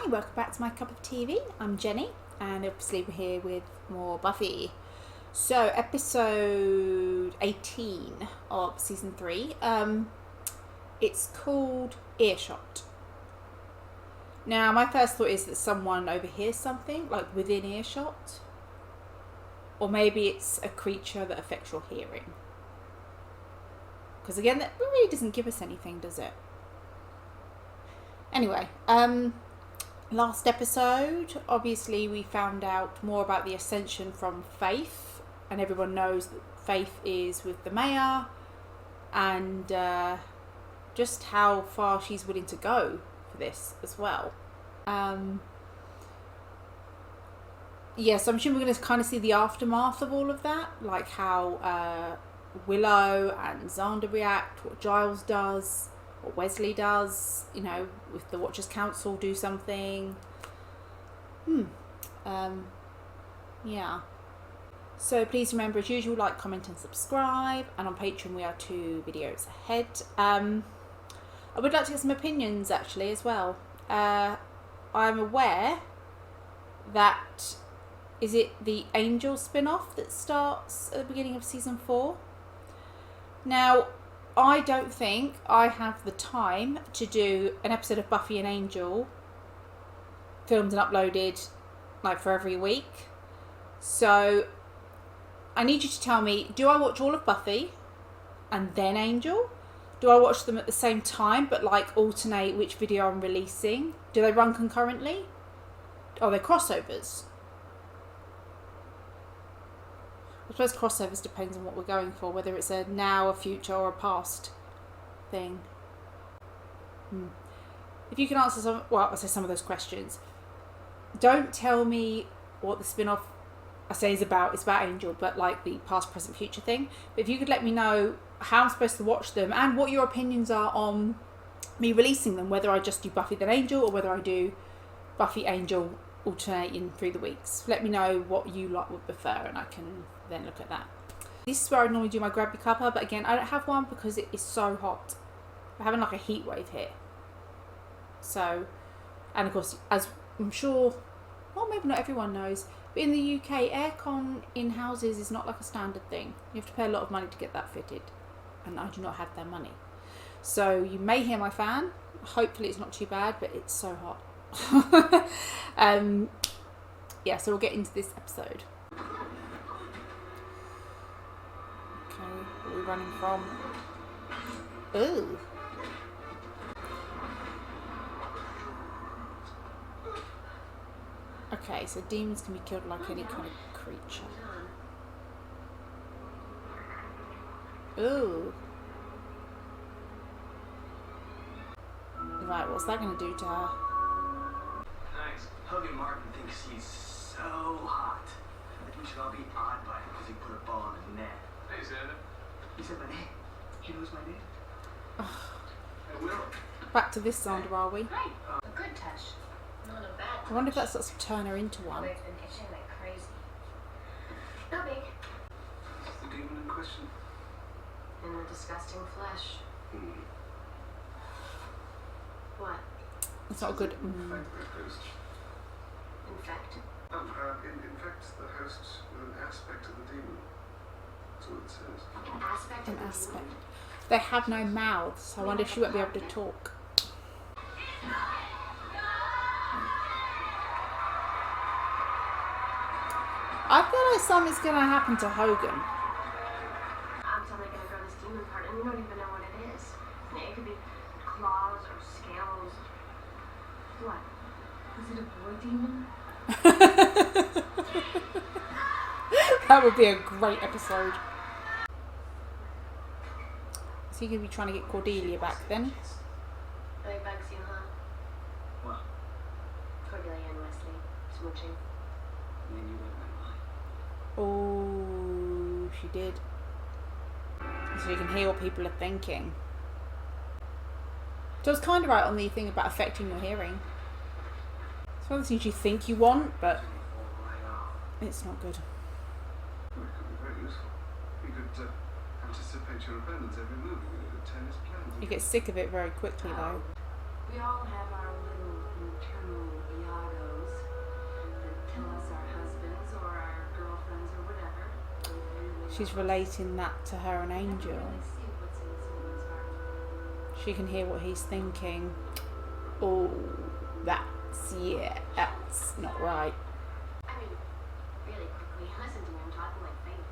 Hi, welcome back to my cup of TV. I'm Jenny, and obviously we're here with more Buffy. So, episode 18 of season 3. It's called Earshot. Now, my first thought is that someone overhears something, like within earshot. Or maybe it's a creature that affects your hearing. Because again, that really doesn't give us anything, does it? Anyway, last episode, obviously we found out more about the ascension from Faith, and everyone knows that Faith is with the mayor, and just how far she's willing to go for this as well. Yeah, so I'm sure we're going to kind of see the aftermath of all of that, like how Willow and Xander react, what Giles does, what Wesley does, you know, if the Watchers Council do something. Yeah. So please remember, as usual, like, comment and subscribe. And on Patreon we are 2 videos ahead. I would like to get some opinions actually as well. I'm aware that, is it the Angel spin-off that starts at the beginning of season 4? Now, I don't think I have the time to do an episode of Buffy and Angel filmed and uploaded like for every week. So I need you to tell me, do I watch all of Buffy and then Angel? Do I watch them at the same time but like alternate which video I'm releasing? Do they run concurrently? Are they crossovers? I suppose crossovers depends on what we're going for, whether it's a now, a future, or a past thing. If you can answer some, well, I'll say some of those questions. Don't tell me what the spin-off I say is about. It's about Angel, but like the past, present, future thing. But if you could let me know how I'm supposed to watch them and what your opinions are on me releasing them, whether I just do Buffy then Angel or whether I do Buffy, Angel alternating through the weeks. Let me know what you would prefer, and I can then look at that. This is where I normally do my grabby cuppa, but again I don't have one because it is so hot. We're having like a heat wave here. So, and of course, as I'm sure, well, maybe not everyone knows, but in the UK, aircon in houses is not like a standard thing. You have to pay a lot of money to get that fitted, and I do not have that money. So you may hear my fan. Hopefully it's not too bad, but it's so hot. Yeah, so we'll get into this episode. Okay, what are we running from? Ooh. Okay, so demons can be killed like any kind of creature. Ooh. Right, what's that going to do to her? Nice. Hogan Martin thinks he's so hot. I think we should all be awed by him because he put a ball in his net. Hey, Xander. He said my name. He knows my name. Hey, Will. Back to this Xander, are we? Right. A good touch. Not a bad touch. I wonder if that starts to turn her into one. It's been itching like crazy. No big. Is the demon in question? In the disgusting flesh. What? It's not good. Infect the host. Infect? Infect the host with an aspect of the demon. That's all it says. An aspect An of the aspect. demon? They have no mouths, so I wonder if she won't be able to talk. I feel like something's going to happen to Hogan. I'm totally gonna grow this demon part, and you don't even know what it is. It could be claws or scales. What? Is it a boy demon? That would be a great episode. Is he going to be trying to get Cordelia back then? Really bugs you, huh? What? Cordelia and Wesley smooching. And then you read my mind. Oh, she did. So you can hear what people are thinking. So it's kind of right on the thing about affecting your hearing. It's one of the things you think you want, but it's not good. Well, it could be very useful. You could anticipate your opponent's every move. You could turn his plans. You get sick of it very quickly, though. We all have our little internal She's relating that to her and Angel. She can hear what he's thinking. Oh, that's not right. I mean, really quickly, listen to me, I'm talking like fake.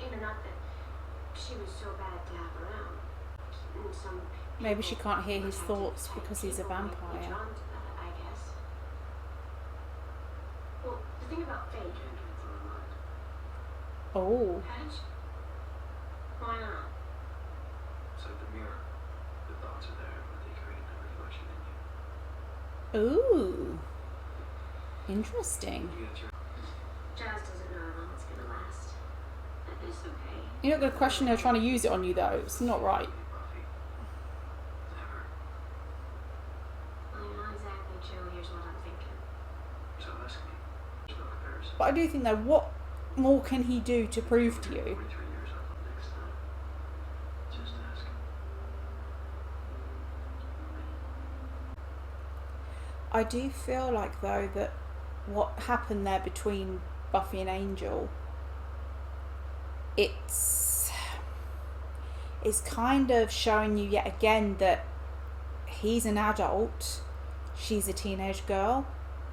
You know, not that she was so bad to have around. Some Maybe she can't hear his thoughts because he's a vampire. I guess. Well, the thing about fate. Oh. Hedge? Why not? It's like the mirror. The thoughts are there, but they create a reflection in you. Ooh. Interesting. Jazz doesn't know how long it's gonna last. It's okay. You're not going to question her trying to use it on you, though. It's not right. Buffy. Never. Well, you're not exactly chill. Here's what I'm thinking. So ask me. There's no comparison. But I do think, though, what more can he do to prove to you? 43 years up next time. Just ask. I do feel like, though, that what happened there between Buffy and Angel, it's kind of showing you yet again that he's an adult, she's a teenage girl,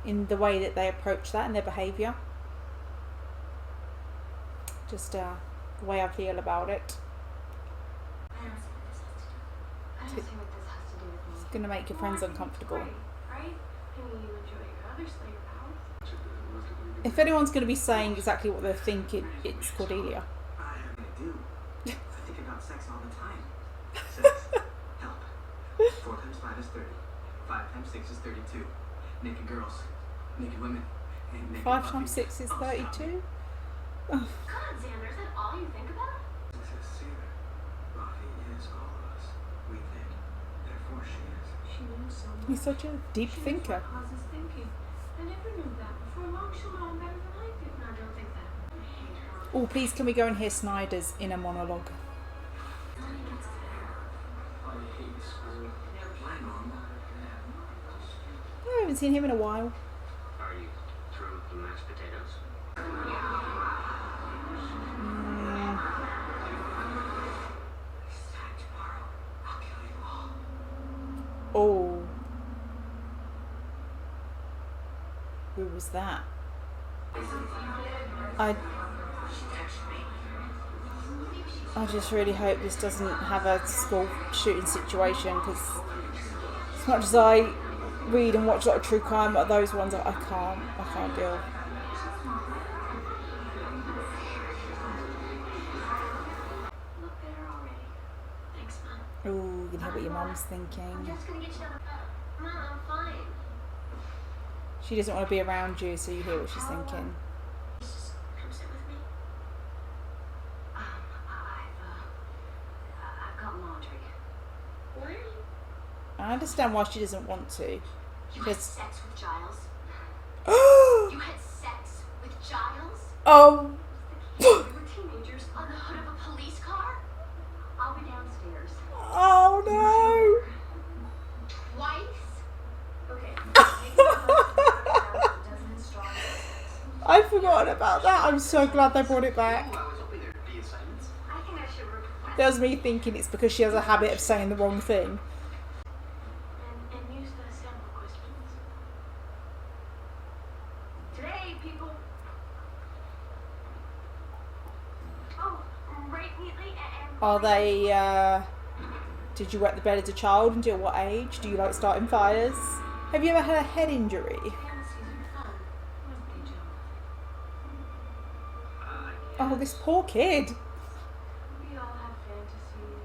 in the way that they approach that and their behaviour. Just the way I feel about it. I don't see what this has to do. I don't see what this has to do with me. It's going to make your friends uncomfortable. Right? I mean, you enjoy your other Slayer powers. If anyone's going to be saying exactly what they're thinking, it's Cordelia. I do. I think about sex all the time. Sex. Help. 4 times 5 is 30. 5 times 6 is 32. Naked girls. Naked women. And naked 5 Buffy. times 6 is Oh, stop 32? God, Xander, is that all you think about? See her. Buffy is all of us. We think. Therefore she is. She knows so much. He's such a deep She knows thinker. what causes thinking. I never knew that. Before long, she'll know him better than I did. No, don't think that. I hate her. Oh, please can we go and hear Snyder's inner monologue? I haven't seen him in a while. Are you through with the mashed potatoes? This time tomorrow, I'll kill you all. Oh. Who was that? I just really hope this doesn't have a school shooting situation, because as much as I read and watch a lot of true crime, but those ones I can't deal. Look there already. Thanks, Mom. Ooh, you can hear what your mum's I'm thinking. just gonna get you out of bed. Mom, I'm fine. She doesn't want to be around you, so you hear what she's thinking. Just come sit with me. I've got laundry. What? I understand why she doesn't want to. You had Because sex with Giles? oh, You had sex with Giles? oh, We were teenagers on the hood of a police car? I'll be downstairs. oh no! Twice? Okay. I'd forgotten about that. I'm so glad they brought it back. I was hoping there'd be assignments. I think I should request That was me thinking it's because she has a habit of saying the wrong thing. and use the sample questions. Today, people. Oh, right neatly and. Are they, did you wet the bed as a child? And at what age? Do you like starting fires? Have you ever had a head injury? Fantasies are fun. Don't they, Joe? Oh, this poor kid. We all have fantasies.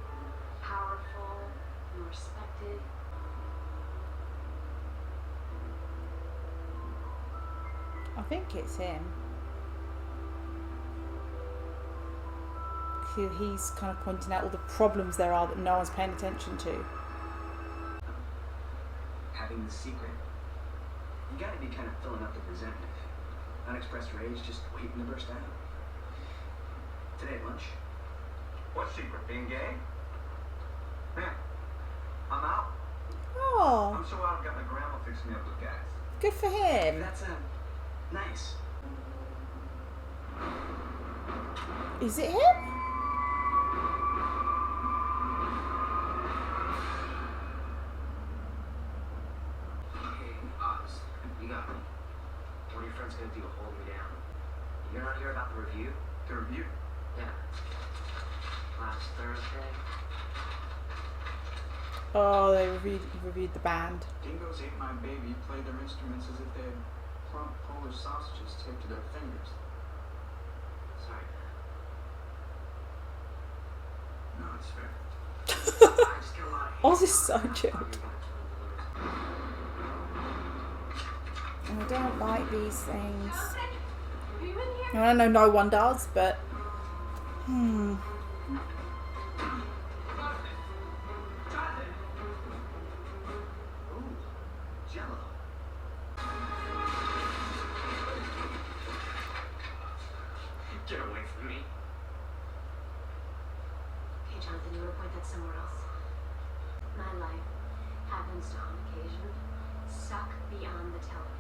We're powerful and respected. I think it's him. He's kind of pointing out all the problems there are that no one's paying attention to. Having the secret. You gotta be kind of filling up with resentment. Unexpressed rage just waiting to burst out. Today at lunch. What secret? Being gay? Man, I'm out. Oh, I'm so out, I've got my grandma fixing me up with guys. good for him. That's Nice. Is it him? Hey, Oz, you got me. What are your friends gonna do? Hold me down? You're not here about the review? The review? Yeah. Last Thursday. Oh, they reviewed the band. Dingoes ate my baby, played their instruments as if they had plump Polish sausages taped to their fingers. Sorry. No, it's fair. I just get a lot of hate. Oz is so chill. You're gonna kill the And I don't like these things. Are you in here? I know no one does, but Ooh, Jello. Get away from me. Okay, Jonathan, you want to point that somewhere else? My life happens to, on occasion, suck beyond the telling.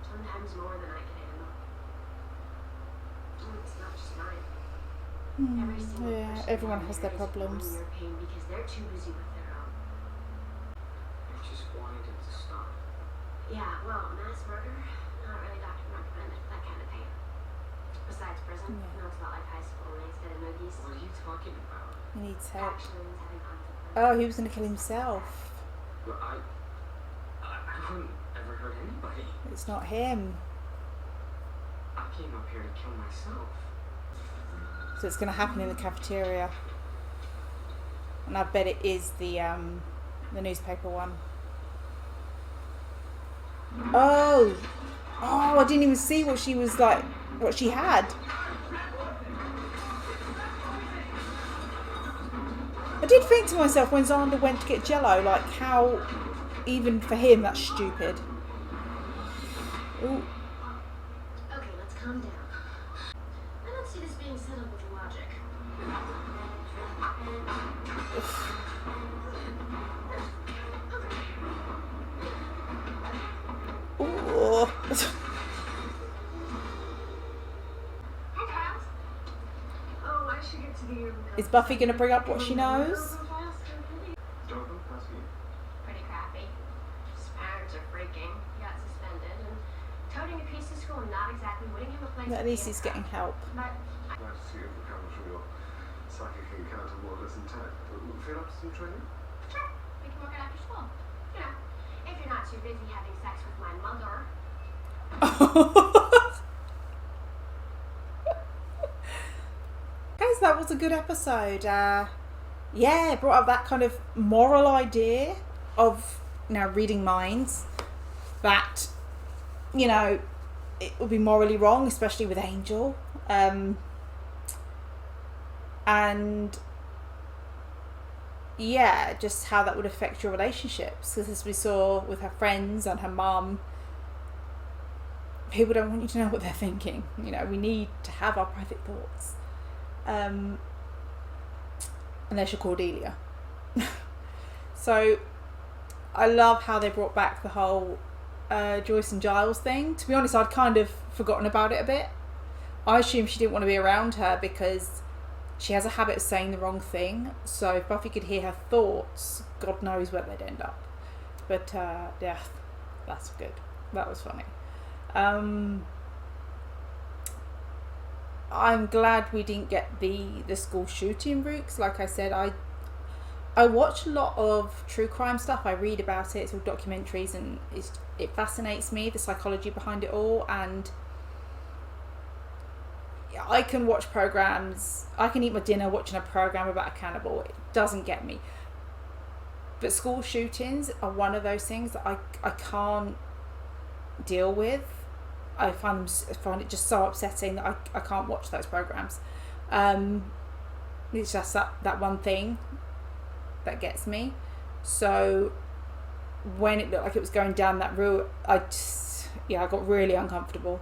Sometimes more than I can handle. And it's not just mine. Every single yeah, person everyone down has there their is problems. feeling your pain because they're too busy with their own. I just wanted it to stop. Yeah, well, mass murder, not really doctor recommended for that kind of pain. Besides prison, Yeah. you know, it's not like high school when instead of noogies. What are you talking about? He needs help. Actions, having consequences. Oh, he was going to kill himself. Well, I wouldn't ever hurt anybody. It's not him. I came up here to kill myself. So it's going to happen in the cafeteria. And I bet it is the newspaper one. Oh! Oh, I didn't even see what she was like, what she had. I did think to myself when Xander went to get Jello, like how, even for him, that's stupid. Ooh. Okay, let's calm down. I don't see this being settled with logic. Ooh. Hi, Giles. Oh, I should get to the Is Buffy going to bring up what she knows? Jonathan, how's he? Pretty crappy. His parents are freaking. He got suspended and toting a piece to school and not exactly winning him a place. At least he's getting help. But Nice to see you recovered from your psychic encounter more or less intact. Feel up to some training? sure, we can work it after school. You know, if you're not too busy having sex with my mother. Guys, that was a good episode. Yeah, it brought up that kind of moral idea of, reading minds, that, it would be morally wrong, especially with Angel. And yeah, just how that would affect your relationships. Because as we saw with her friends and her mum, people don't want you to know what they're thinking. We need to have our private thoughts. Unless you're Cordelia. So I love how they brought back the whole Joyce and Giles thing. To be honest, I'd kind of forgotten about it a bit. I assumed she didn't want to be around her because she has a habit of saying the wrong thing. So if Buffy could hear her thoughts, God knows where they'd end up. But yeah, that's good. That was funny. I'm glad we didn't get the school shooting route. 'Cause like I said, I watch a lot of true crime stuff. I read about it. It's all documentaries, and it fascinates me, the psychology behind it all. And I can watch programs. I can eat my dinner watching a program about a cannibal. It doesn't get me. But school shootings are one of those things that I can't deal with. I find it just so upsetting that I can't watch those programs. It's just that one thing that gets me. So when it looked like it was going down that route, I got really uncomfortable.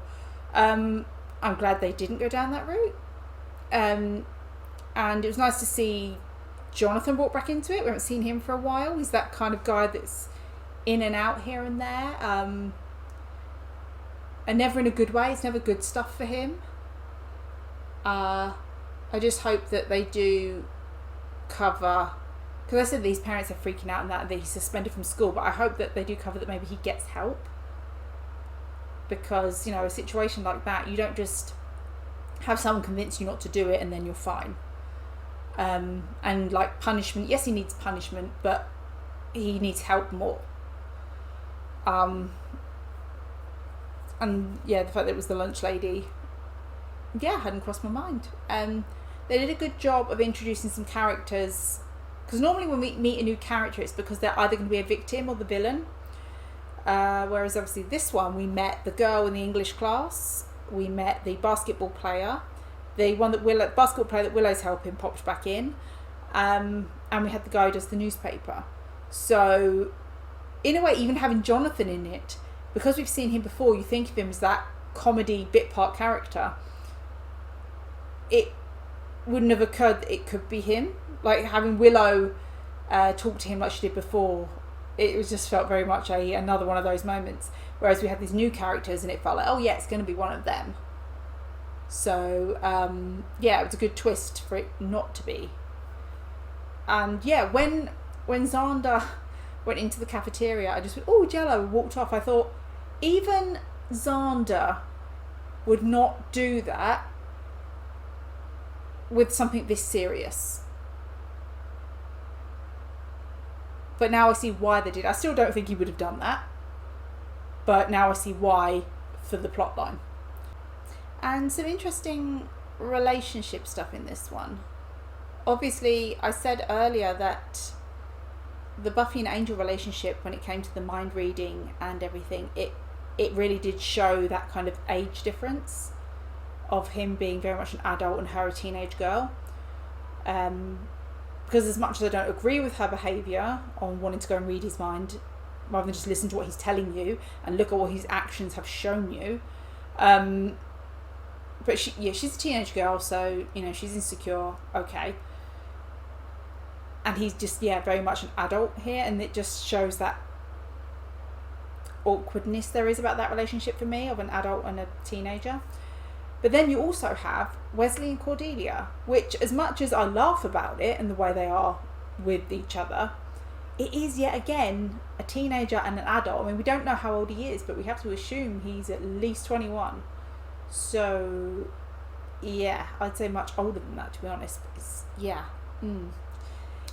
I'm glad they didn't go down that route. And it was nice to see Jonathan brought back into it. We haven't seen him for a while. He's that kind of guy that's in and out here and there. and never in a good way. It's never good stuff for him. I just hope that they do cover, because I said these parents are freaking out and that he's suspended from school, but I hope that they do cover that maybe he gets help, because, you know, a situation like that, you don't just have someone convince you not to do it and then you're fine. And like punishment, yes, he needs punishment, but he needs help more. And yeah, the fact that it was the lunch lady, yeah, hadn't crossed my mind. They did a good job of introducing some characters, because normally when we meet a new character, it's because they're either going to be a victim or the villain. Whereas obviously this one, we met the girl in the English class, we met the basketball player, the one that basketball player that Willow's helping popped back in, and we had the guy who does the newspaper. So in a way, even having Jonathan in it, because we've seen him before, you think of him as that comedy bit part character. It wouldn't have occurred that it could be him. Like having Willow talk to him like she did before, it was just felt very much another one of those moments. Whereas we had these new characters and it felt like, oh yeah, it's going to be one of them. So yeah, it was a good twist for it not to be. And yeah, when Xander went into the cafeteria, I just went, oh, Jello, and walked off. I thought even Xander would not do that with something this serious. But now I see why they did. I still don't think he would have done that, but now I see why for the plot line. And some interesting relationship stuff in this one. Obviously, I said earlier that the Buffy and Angel relationship, when it came to the mind reading and everything, it really did show that kind of age difference of him being very much an adult and her a teenage girl. Because as much as I don't agree with her behaviour on wanting to go and read his mind rather than just listen to what he's telling you and look at what his actions have shown you, but she's a teenage girl, so you know she's insecure, okay, and he's just very much an adult here, and it just shows that awkwardness there is about that relationship for me of an adult and a teenager. But then you also have Wesley and Cordelia, which, as much as I laugh about it and the way they are with each other, it is yet again a teenager and an adult. I mean, we don't know how old he is, but we have to assume he's at least 21. So, yeah, I'd say much older than that, to be honest.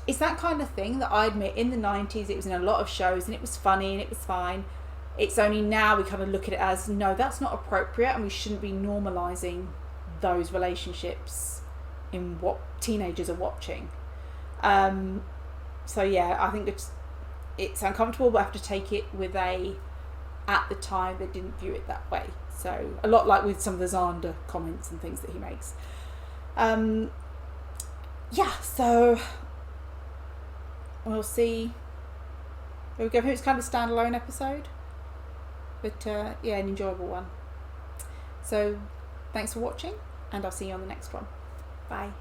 It's that kind of thing that I admit in the 90s it was in a lot of shows and it was funny and it was fine. It's only now we kind of look at it as, no, that's not appropriate and we shouldn't be normalising those relationships in what teenagers are watching. So yeah, I think it's uncomfortable, but I have to take it with at the time they didn't view it that way. So a lot like with some of the Xander comments and things that he makes. Yeah, so we'll see. There we go. It's kind of a standalone episode. But yeah, an enjoyable one. So thanks for watching, and I'll see you on the next one. Bye.